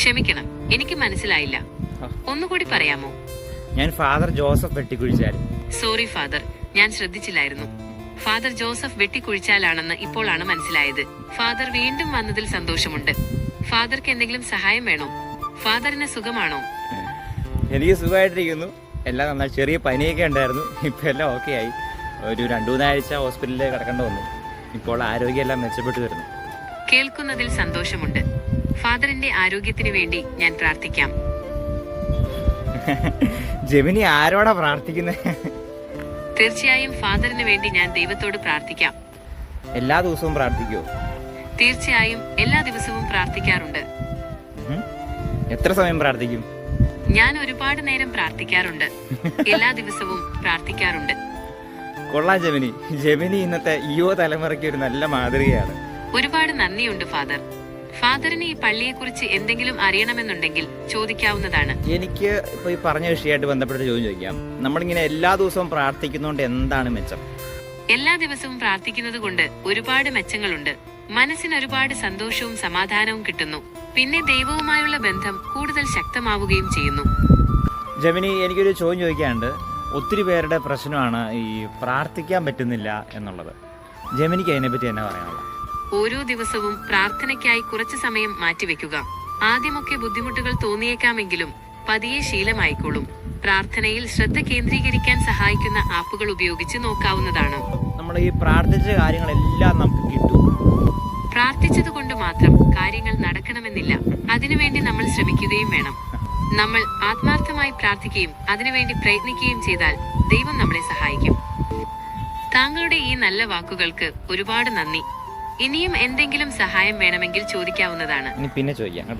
ക്ഷമിക്കണം, എനിക്ക് മനസ്സിലായില്ല. ഒന്നുകൂടി പറയാമോ? ഞാൻ ഫാദർ ജോസഫ് വെട്ടിക്കുഴിച്ചാൽ. സോറി ഫാദർ, ഞാൻ ശ്രദ്ധിച്ചില്ലായിരുന്നു. ഫാദർ ജോസഫ് വെട്ടിക്കുഴിച്ചാലാണെന്ന് ഇപ്പോഴാണ് മനസ്സിലായത്. ഫാദർ വീണ്ടും വന്നതിൽ സന്തോഷമുണ്ട്. ഫാദർക്ക് എന്തെങ്കിലും സഹായം വേണോ? ഫാദറിന് സുഖമാണോ? എനിക്ക് സുഖമായിട്ടിരിക്കുന്നു. എല്ലാം നന്നായി. ചെറിയ പനിയൊക്കെ ഉണ്ടായിരുന്നു. ഇപ്പം എല്ലാം ഓക്കെ ആയി. ഒരു 2-3 ആഴ്ച ഹോസ്പിറ്റലിൽ കിടക്കേണ്ടി വന്നു. ഇപ്പോൾ ആരോഗ്യമെല്ലാം മെച്ചപ്പെട്ടു വരുന്നു. കേൾക്കുന്നതിൽ സന്തോഷമുണ്ട്. ഫാദറിന്റെ ആരോഗ്യത്തിന് വേണ്ടി ഞാൻ പ്രാർത്ഥിക്കാം. ജെമിനി ആരോടാ പ്രാർത്ഥിക്കുന്നത്? തീർച്ചയായും ഫാദറിന് വേണ്ടി ഞാൻ ദൈവത്തോട് പ്രാർത്ഥിക്കാം. എല്ലാ ദിവസവും പ്രാർത്ഥിക്കുമോ? തീർച്ചയായും എല്ലാ ദിവസവും പ്രാർത്ഥിക്കാറുണ്ട്. എത്ര സമയം പ്രാർത്ഥിക്കും? ഞാൻ ഒരുപാട് നേരം പ്രാർത്ഥിക്കാറുണ്ട്. എല്ലാ ദിവസവും പ്രാർത്ഥിക്കാറുണ്ട്. കൊള്ളാം ജെമിനി. ജെമിനി ഇന്നത്തെ യുവ തലമുറയ്ക്ക് ഒരു നല്ല മാതൃകയാണ്. ഒരുപാട് നന്ദിയുണ്ട് ഫാദർ. ഫാദറിന് ഈ പള്ളിയെക്കുറിച്ച് എന്തെങ്കിലും അറിയണമെന്നുണ്ടെങ്കിൽ ചോദിക്കാവുന്നതാണ്. എനിക്ക് ഇപ്പൊ ഈ പറഞ്ഞ വിഷയമായിട്ട് ബന്ധപ്പെട്ട ചോദ്യം ചോദിക്കാം. നമ്മളിങ്ങനെ എല്ലാ ദിവസവും പ്രാർത്ഥിക്കുന്നതുകൊണ്ട് എന്താണ് മെച്ചം? എല്ലാ ദിവസവും പ്രാർത്ഥിക്കുന്നത് കൊണ്ട് ഒരുപാട് മെച്ചങ്ങളുണ്ട്. മനസ്സിന് ഒരുപാട് സന്തോഷവും സമാധാനവും കിട്ടുന്നു. പിന്നെ ദൈവവുമായുള്ള ബന്ധം കൂടുതൽ ശക്തമാവുകയും ചെയ്യുന്നു. ജെമിനി, എനിക്കൊരു ചോദ്യം ചോദിക്കാനുണ്ട്. ഒത്തിരി പേരുടെ പ്രശ്നമാണ് ഈ പ്രാർത്ഥിക്കാൻ പറ്റുന്നില്ല എന്നുള്ളത്. ജെമിനിക്ക് അതിനെപ്പറ്റി എന്നാ പറയാനുള്ളത്? ഓരോ ദിവസവും പ്രാർത്ഥനയ്ക്കായി കുറച്ചു സമയം മാറ്റിവെക്കുക. ആദ്യമൊക്കെ ബുദ്ധിമുട്ടുകൾ തോന്നിയേക്കാമെങ്കിലും പതിയെ ശീലമായിക്കോളും. പ്രാർത്ഥനയിൽ ശ്രദ്ധ കേന്ദ്രീകരിക്കാൻ സഹായിക്കുന്ന ആപ്പുകൾ ഉപയോഗിച്ച് നോക്കാവുന്നതാണ്. നമ്മൾ ഈ പ്രാർത്ഥിച്ച കാര്യങ്ങളെല്ലാം നമുക്ക് കിട്ടും. പ്രാർത്ഥിച്ചതുകൊണ്ട് മാത്രം കാര്യങ്ങൾ നടക്കണമെന്നില്ല. അതിനുവേണ്ടി നമ്മൾ ശ്രമിക്കുകയും വേണം. നമ്മൾ ആത്മാർത്ഥമായി പ്രാർത്ഥിക്കുകയും അതിനുവേണ്ടി പ്രയത്നിക്കുകയും ചെയ്താൽ ദൈവം നമ്മളെ സഹായിക്കും. താങ്കളുടെ ഈ നല്ല വാക്കുകൾക്ക് ഒരുപാട് നന്ദി. ഇനിയും എന്തെങ്കിലും സഹായം വേണമെങ്കിൽ ചോദിക്കാവുന്നതാണ്. ഇനി പിന്നെ ചോദിക്കാം കേട്ടോ.